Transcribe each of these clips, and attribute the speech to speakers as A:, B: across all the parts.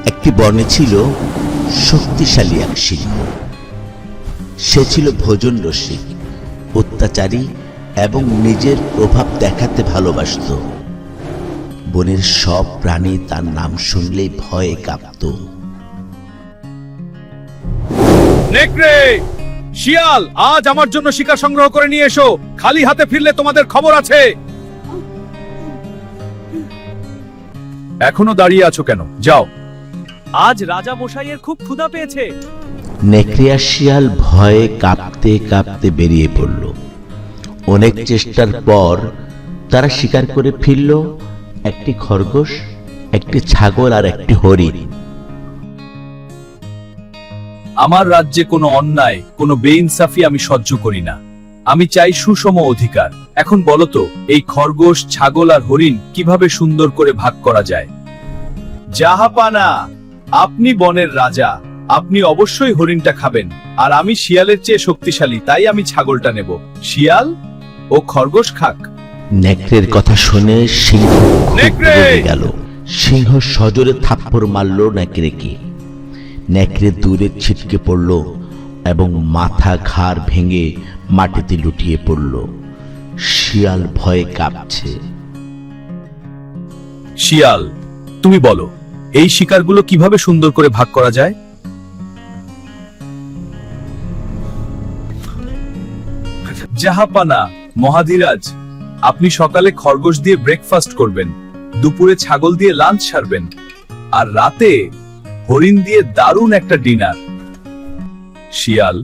A: একটি বনে ছিল শক্তিশালী এক সিংহ। সে ছিল ভোজন রসিক, অত্যাচারী এবং নিজের প্রভাব দেখাতে ভালোবাসত। বনের সব প্রাণী তার নাম শুনলেই ভয়ে কাঁপত।
B: নেকড়ে, শিয়াল, আজ আমার জন্য শিকার সংগ্রহ করে নিয়ে এসো। খালি হাতে ফিরলে তোমাদের খবর আছে। এখনো দাঁড়িয়ে আছো কেন? যাও।
C: আজ রাজা মশাইয়ের খুব ক্ষুধা পেয়েছে।
A: নেকড়ে আর শিয়াল ভয়ে কাঁপতে কাঁপতে বেরিয়ে পড়ল। অনেক চেষ্টার পর তারা শিকার করে ফিরল একটি খরগোশ, একটি ছাগল আর একটি হরিণ।
B: আমার রাজ্যে কোনো অন্যায়, কোনো বেইনসাফি আমি সহ্য করি না। আমি চাই সুষম অধিকার। এখন বলো তো, এই খরগোশ, ছাগল আর হরিণ কিভাবে সুন্দর করে ভাগ করা যায়? জাহাপানা, আপনি বনের রাজা, আপনি অবশ্যই হরিণটা খাবেন। আর আমি শিয়ালের চেয়ে শক্তিশালী, তাই আমি ছাগলটা নেব। শিয়াল ও খরগোশ খাক।
A: নেকড়ের কথা শুনে সিংহ খুব
B: নেকড়ে!
A: রেগে গেল। সিংহ সজোরে থাপ্পড় মারল নেকড়েকে। নেকড়ে দূরে ছিটকে পড়ল এবং মাথা ঘাড় ভেঙে মাটিতে লুটিয়ে পড়ল। শিয়াল ভয়ে কাঁপছে।
B: শিয়াল, তুমি বলো, এই শিকারগুলো কিভাবে সুন্দর করে ভাগ করা যায়? জাহাপানা, মহাধীরাজ, আপনি সকালে খরগোশ দিয়ে ব্রেকফাস্ট করবেন, দুপুরে ছাগল দিয়ে লাঞ্চ সারবেন, আর রাতে হরিণ দিয়ে দারুণ একটা ডিনার। শিয়াল,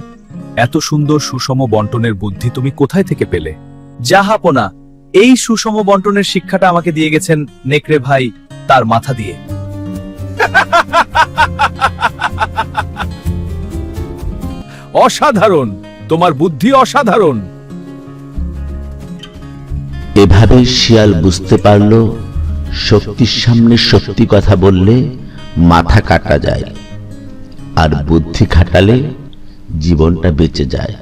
B: এত সুন্দর সুষম বন্টনের বুদ্ধি তুমি কোথায় থেকে পেলে? জাহাপনা, এই সুষম বন্টনের শিক্ষাটা আমাকে দিয়ে গেছেন নেকড়ে ভাই তার মাথা দিয়ে। অসাধারণ, তোমার বুদ্ধি অসাধারণ।
A: এভাবে শিয়াল বুঝতে পারল শক্তির সামনে সত্যি কথা বললে মাথা কাটা যায়, আর বুদ্ধি খাটালে জীবনটা বেঁচে যায়।